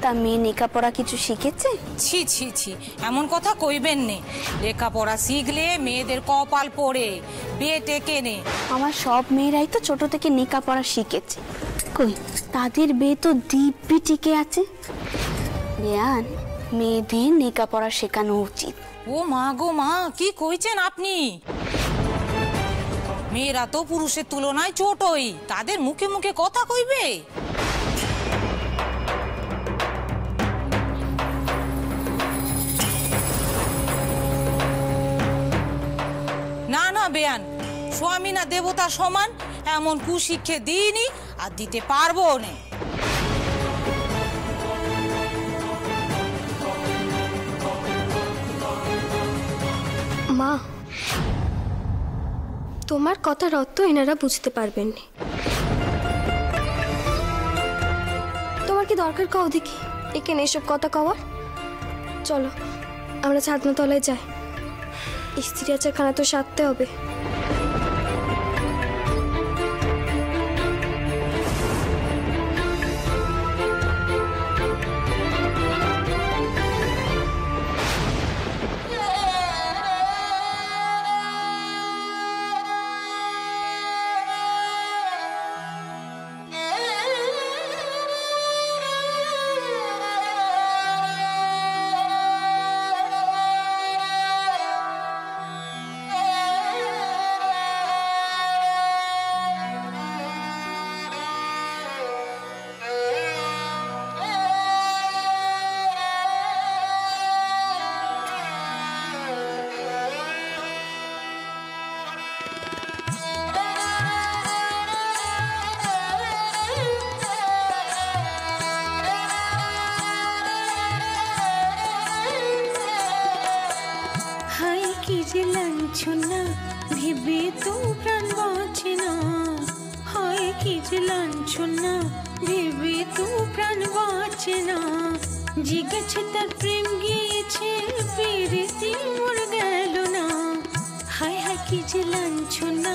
তা মেয়ে লেখাপড়া কিছু শিখেছে? ছি ছি ছি, এমন কথা কইবেন নে। লেখাপড়া শিখলে মেয়েদের কপাল পড়ে, বিয়ে টেকে নে। আমার সব মেয়েরাই তো ছোট থেকে লেখাপড়া শিখেছে, কই তাদের বিয়ে তো দিব্যি টিকে আছে। বেয়ান, মেয়েদের লেখাপড়া শেখানো উচিত। ও মা গো মা, কি কইছেন আপনি? মেয়েরা তো পুরুষের তুলনায় ছোটই, তাদের মুখে মুখে কথা কইবে? না না বেয়ান, স্বামী না দেবতা সমান, এমন কুশিক্ষে দিইনি আর দিতে পারবো না। মা, তোমার কথার অর্থ এনারা বুঝতে পারবেন না। তোমার কি দরকার কও দেখি এখানে এসব কথা কওয়ার? চলো আমরা ছাদনা তলায় যাই, স্ত্রী আচার খানা তো সারতে হবে। লাঞ্ছনা ভেবে তো প্রাণ বাঁচে না, হয় কি যে লাঞ্ছনা ভেবে তো প্রাণ বাঁচে না। জিগেছে তার প্রেম গিয়েছে ফিরতে মোর গেল না, হায় হায় কি যে লাঞ্ছনা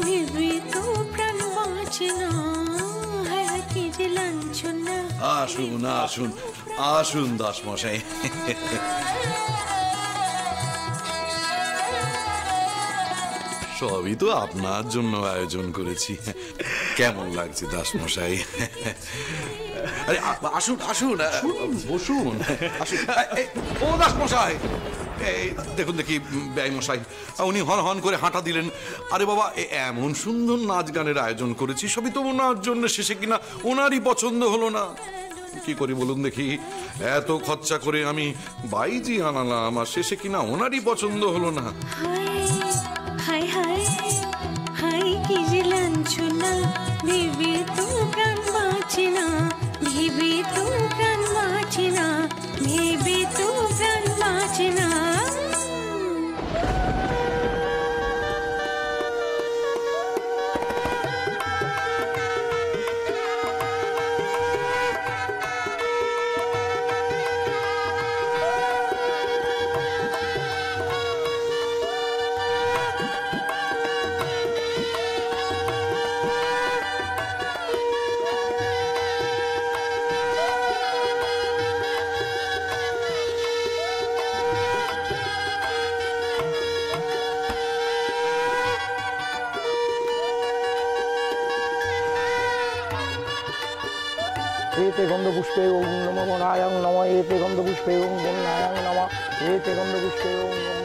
ভেবে তো প্রাণ বাঁচে না, হায় হায় কি যে লাঞ্ছনা। আসুন আসুন আসুন দাস মশাই, সবই তো আপনার জন্য আয়োজন করেছি। কেমন লাগছে দাস মশাই? আরে আসুন আসুন বসুন। ও দাস মশাই, এই দেখুন দেখি ব্যয় মশাই, উনি হন হন করে হাঁটা দিলেন। আরে বাবা, এমন সুন্দর নাচ গানের আয়োজন করেছি, সবই তো ওনার জন্য, শেষে কিনা ওনারই পছন্দ হলো না। কি করি বলুন দেখি? এত খরচা করে আমি বাইজি আনালাম, আর শেষে কিনা ওনারই পছন্দ হলো না। হায় হায় হায় কি যে লাঞ্ছনা ভেবে তো প্রাণ বাঁচে না, ভেবে তো প্রাণ বাঁচে না, ভেবে তো প্রাণ বাঁচে না। एते गन्धपुष्पे ओम नमो गणायां नमः, एते गन्धपुष्पे ओम गणायां नमः, एते गन्धपुष्पे ओम नमो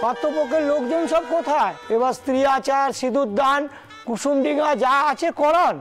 পাত্রপক্ষের লোকজন সব কোথায়? এবার স্ত্রী আচার, সিঁদুর দান, কুসুম ডিঙা যা আছে করান।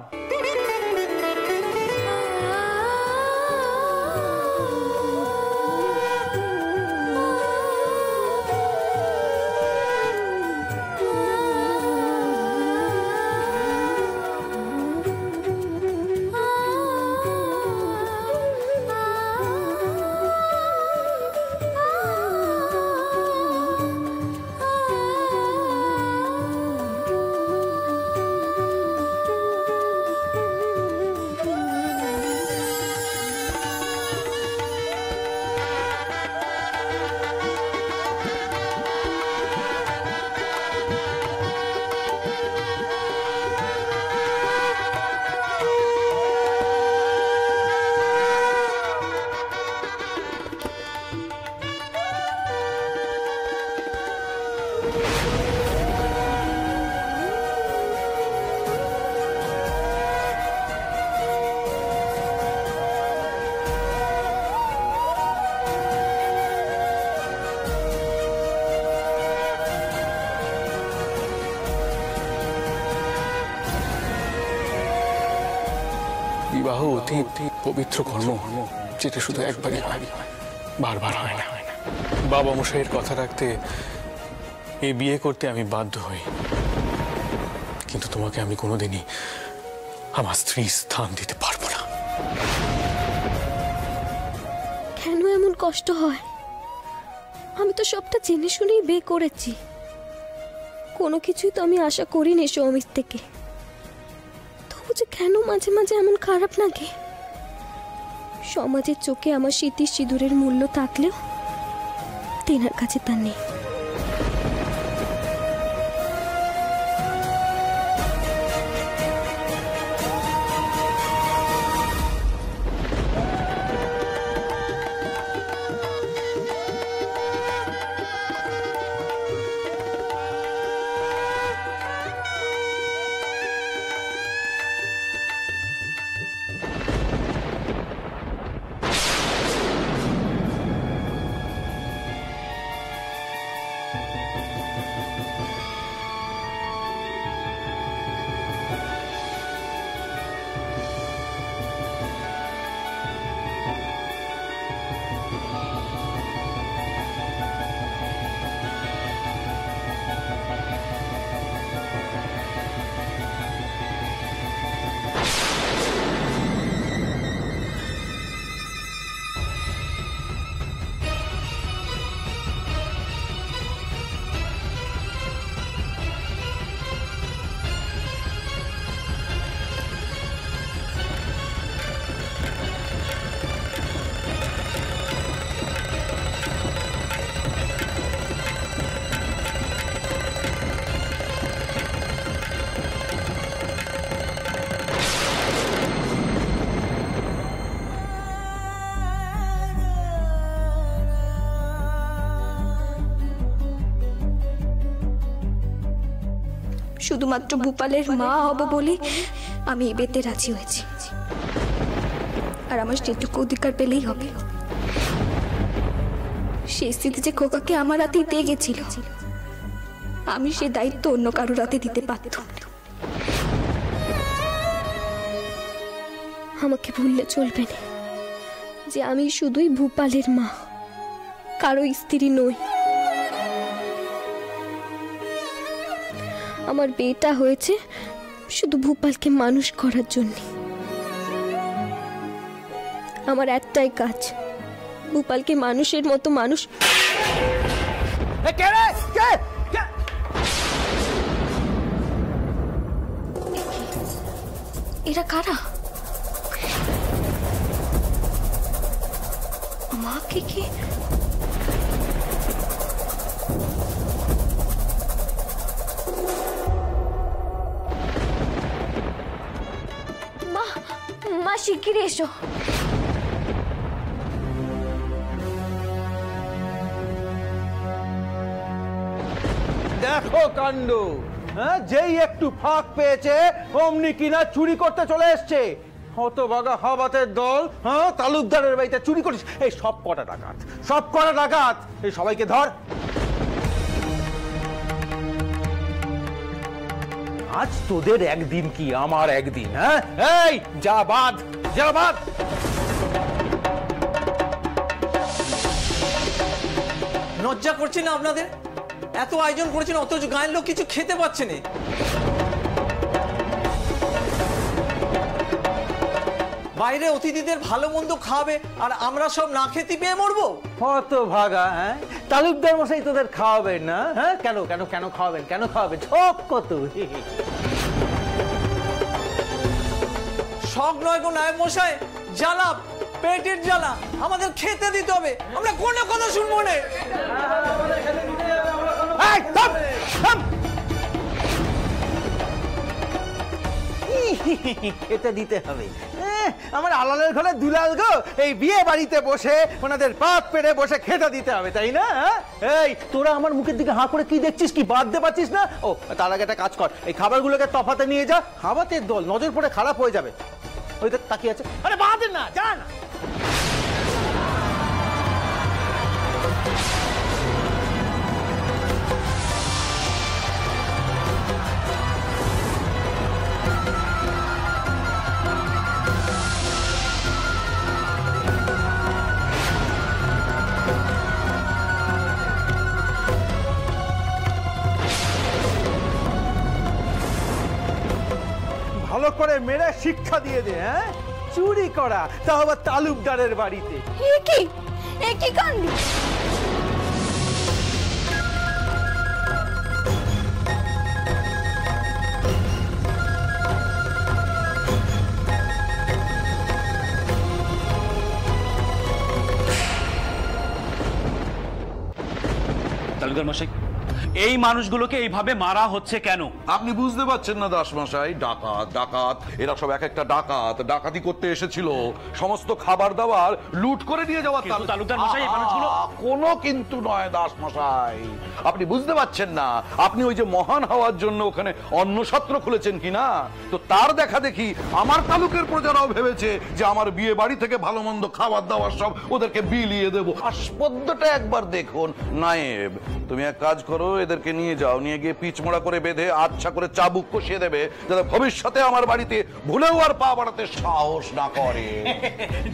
বিবাহ অতি পবিত্র কর্ম, যেটা শুধু একবারই হয়, বারবার হয় না। বাবা মশাইয়ের কথা রাখতে এই বিয়ে করতে আমি বাধ্য হই, কিন্তু তোমাকে আমি কোনোদিনই আমার স্ত্রীর স্থান দিতে পারবো না। কেন এমন কষ্ট হয়? আমি তো সবটা জেনে শুনেই বিয়ে করেছি। কোনো কিছুই তো আমি আশা করিনি সৌমির থেকে। তবু যে কেন মাঝে মাঝে এমন খারাপ লাগে? সমাজের চোখে আমার স্মৃতির সিঁদুরের মূল্য থাকলেও তেনার কাছে তা নেই। শুধুমাত্র ভূপালের মা হব বলে আমি এই বিয়েতে রাজি হয়েছি। আর আমার সেটুকু অধিকার পেলেই হবে। সেই স্থিতি যে খোকাকে আমার হাতেই দিয়ে গেছিল, আমি সে দায়িত্ব অন্য কারোর হাতে দিতে পারতাম না। আমাকে ভুললে চলবে না যে আমি শুধুই ভূপালের মা, কারো স্ত্রী নই। আমার বিয়েটা হয়েছে শুধু ভূপালকে মানুষ করার জন্য। আমার একটাই কাজ, ভূপালকে মানুষের মতো মানুষ। এরা কারা? মাকে কি মা শিগগিরই এসো। দেখো কাণ্ড, হ্যাঁ, যেই একটু ফাঁক পেয়েছে অমনি কিনা চুরি করতে চলে এসছে। হতভাগা হাবাতের দল, হ্যাঁ, তালুকদারের বাড়িতে চুরি করিস। এই সব কটা ডাকাত, এই সবাইকে ধর। আজ তোদের একদিন কি আমার একদিন, হ্যাঁ? এই যা বাদ। লজ্জা করছে না আপনাদের? এত আয়োজন করেছেন অথচ গায়ের লোক কিছু খেতে পাচ্ছে না। বাইরে অতিথিদের ভালো মন্দ খাবে আর আমরা সব না খেতে পেয়ে মরবো? হতভাগা, হ্যাঁ, তালুকদার মশাই তোদের খাওয়াবেন না? হ্যাঁ, কেন খাওয়াবেন? ছোপ কত শখ নয় গো নায়ক মশাই, জ্বালা, পেটের জ্বালা, আমাদের খেতে দিতে হবে। আমরা কোনো কথা শুনবো না। খেতে দিতে হবে? আমার আলালের ঘরে দুলাল গো, এই বিয়ে বাড়িতে বসে ওনাদের পাত পেড়ে বসে খেতে দিতে হবে, তাই না? এই তোরা আমার মুখের দিকে হাঁ করে কি দেখছিস? কি বাদ দে পাচ্ছিস না? ও, তার আগে একটা কাজ কর, এই খাবারগুলোকে তফাতে নিয়ে যা। হাবাতের দল, নজর পড়ে খারাপ হয়ে যাবে। ওই তো তাকিয়ে আছে। আরে বাদ না, যা না। ভালো করে মেরে শিক্ষা দিয়ে দে। হ্যাঁ, চুরি করা, তাও আবার তালুকদারের বাড়িতে। একই কাণ্ড। তালুকদার মশাই, এই মানুষগুলোকে এইভাবে মারা হচ্ছে কেন? আপনি বুঝতে পারছেন না দাসমশাই? ডাকাত ডাকাত, এরা সব এক একটা ডাকাত, ডাকাতি করতে এসেছিল, সমস্ত খাবার দাবার লুট করে নিয়ে যাওয়ার। তালুকদার মশাই, এই মানুষগুলো কোনো কিন্তু নয় দাসমশাই, আপনি বুঝতে পারছেন না। আপনি ওই যে মহান হওয়ার জন্য ওখানে অন্নছত্র খুলেছেন কিনা, তো তার দেখা দেখি আমার তালুকের প্রজারাও ভেবেছে যে আমার বিয়ে বাড়ি থেকে ভালো মন্দ খাবার দাবার সব ওদেরকে বিলিয়ে দেবো। আস্পদ্যটা একবার দেখুন। নায়েব, তুমি এক কাজ করো, এদেরকে নিয়ে যাও, নিয়ে গিয়ে পিচমোড়া করে বেঁধে আচ্ছা করে চাবুক কষিয়ে দেবে, যাতে ভবিষ্যতে আমার বাড়িতে ভুলেও আর পা বাড়াতে সাহস না করে।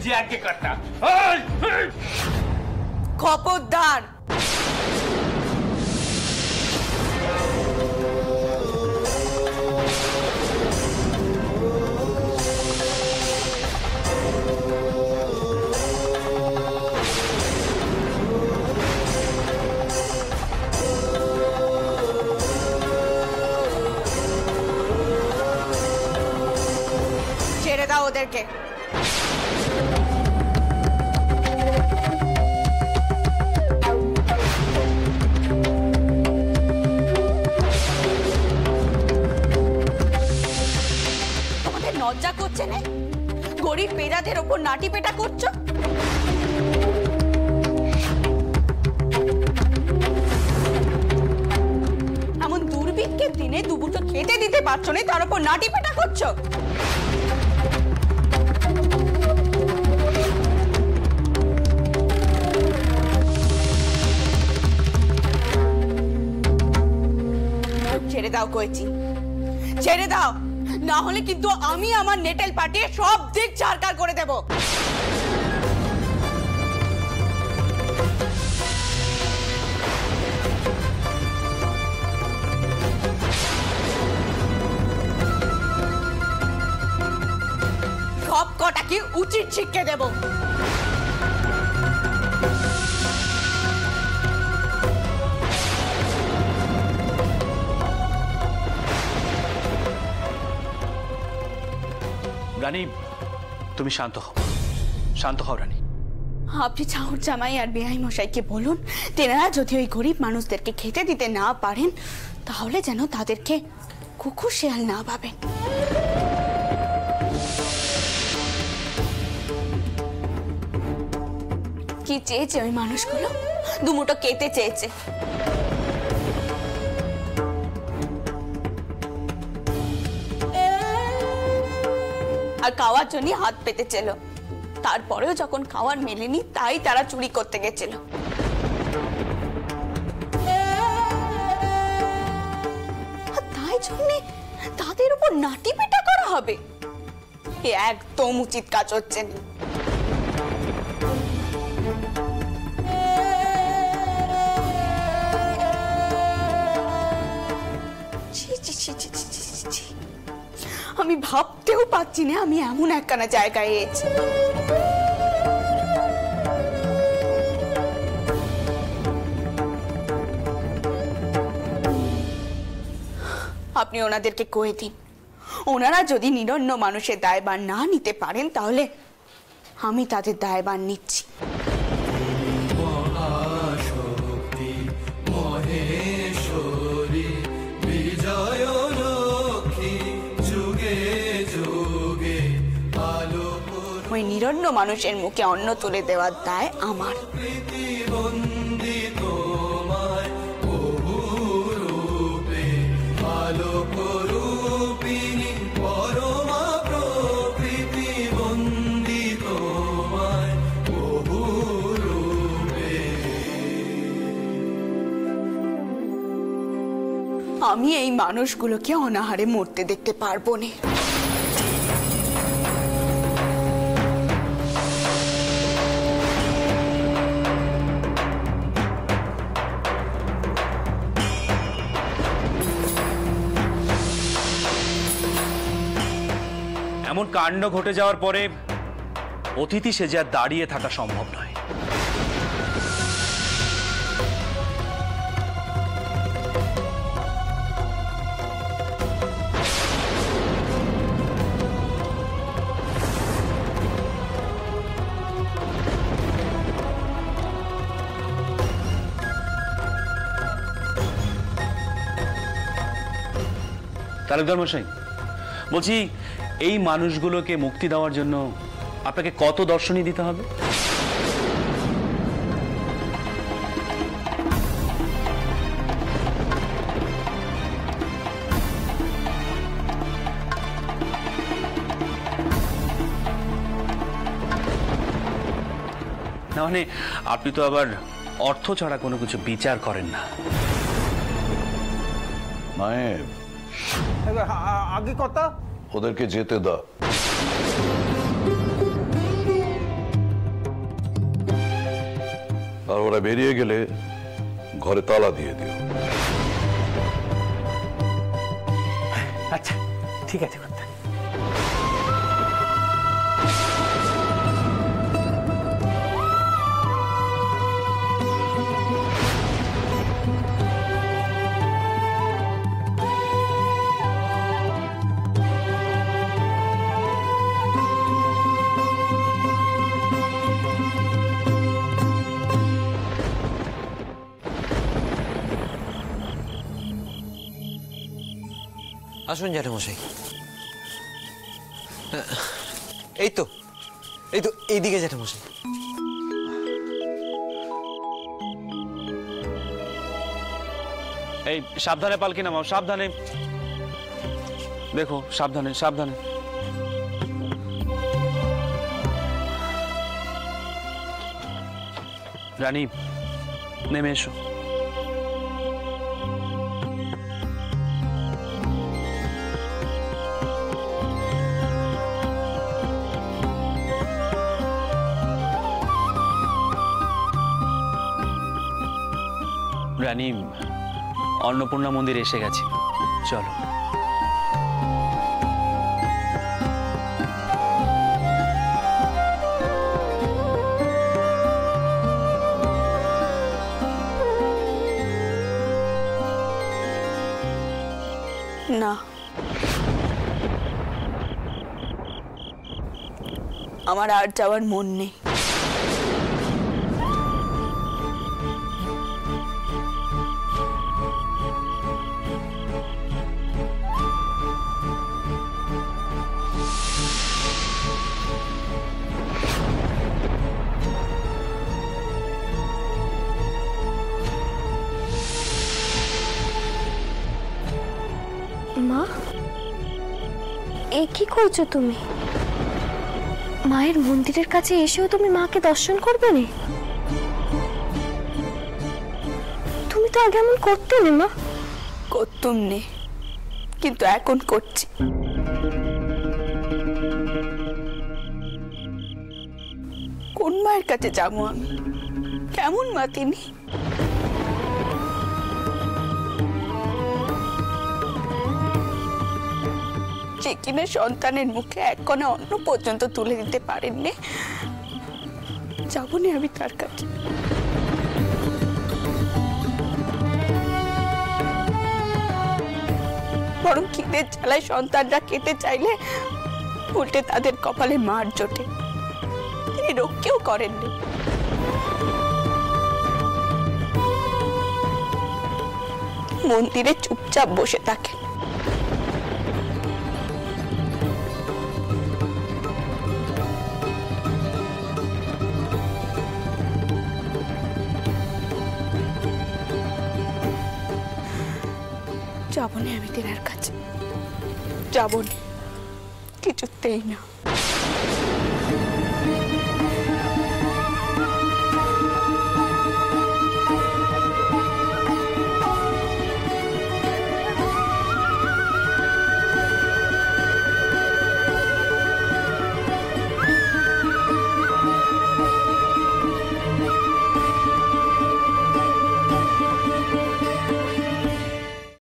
যে আগে কাটটা খবরদার! ছেড়ে দাও ওদেরকে। তোমাদের লজ্জা করছে না? গরিব পেরাদের ওপর নাটি পেটা করছো। এমন দুর্ভিক্ষের দিনে দুপুরটা খেতে দিতে পারছো না, তার উপর নাটি পেটা করছো। ছেড়ে দাও কইছি, ছেড়ে দাও, না হলে কিন্তু আমি আমার নেটেল পাটিয়ে সব দিক ছাড়কার করে দেব। সব কটাকে উচিত শিক্ষা দেব। রানী, তুমি শান্ত হও, শান্ত হও রানী। আপনি ঠাকুর জামাই আর বেআই মশাইকে বলুন, তেনারা যদি ওই গরিব মানুষদেরকে খেতে দিতে না পারেন, তাহলে যেন তাদেরকে কুকুর শেয়াল না ভাবেন। কি চেয়েছে ওই মানুষগুলো? দুমুটো খেতে চেয়েছে। আর খাওয়ার জন্য হাত পেতেছিল, তারপরেও যখন খাওয়ার মেলেনি তাই তারা চুরি করতে গেছিল। তাই জন্য তাদের উপর নাটি পেটা করা হবে? এ একদম উচিত কাজ হচ্ছে না। আমি ভাবতেও পাচ্ছি না আমি এমন একখানা জায়গায় এসেছি। আপনি ওনাদেরকে কয়ে দিন, ওনারা যদি নিরন্ন মানুষের দায়ভার না নিতে পারেন, তাহলে আমি তাদের দায়ভার নিচ্ছি। ওই নিরন্ন মানুষের মুখে অন্ন তুলে দেওয়ার দায় আমার। আমি এই মানুষগুলোকে অনাহারে মরতে দেখতে পারবো না। এমন কাণ্ড ঘটে যাওয়ার পরে অতিথি সেজে আর দাঁড়িয়ে থাকা সম্ভব নয়। তালুকদার মশাই, বলছি এই মানুষগুলোকে মুক্তি দেওয়ার জন্য আপনাকে কত দর্শনী দিতে হবে? না মানে আপনি তো আবার অর্থ ছাড়া কোনো কিছু বিচার করেন না। নায়েব, আগে কথা ওদেরকে যেতে দাও। আর ওরা বেরিয়ে গেলে ঘরে তালা দিয়ে দিও। আচ্ছা ঠিক আছে কথা। আসুন জ্যাঠামশাই। এই তো এইদিকে জ্যাঠামশাই। এই সাবধানে পালকি নামাও, সাবধানে দেখো, সাবধানে সাবধানে। রানী নেমে এসো। রানী, অন্নপূর্ণা মন্দির এসে গেছে, চলো। না, আমার আর যাওয়ার মন নেই। মা, এ কি করছো তুমি? মায়ের মন্দিরের কাছে এসেও তুমি মাকে দর্শন করবে না? তুমি তো আগে এমন করতে না মা। করতুম নে, কিন্তু এখন করছি। কোন মায়ের কাছে যাবো আমি? কেমন মা তিনি? যে কিনা সন্তানের মুখে এক কণা অন্ন পর্যন্ত তুলে দিতে পারেননি, যাবো না আমি তার কাছে। বরং খিদের জ্বালায় সন্তানরা খেতে চাইলে উল্টে তাদের কপালে মার জোটে। তিনি রক্ষেও করেননি। মন্দিরে চুপচাপ বসে থাকেন। যাবো না আমি তেনার কাছে, যাবো না, কিছুতেই না।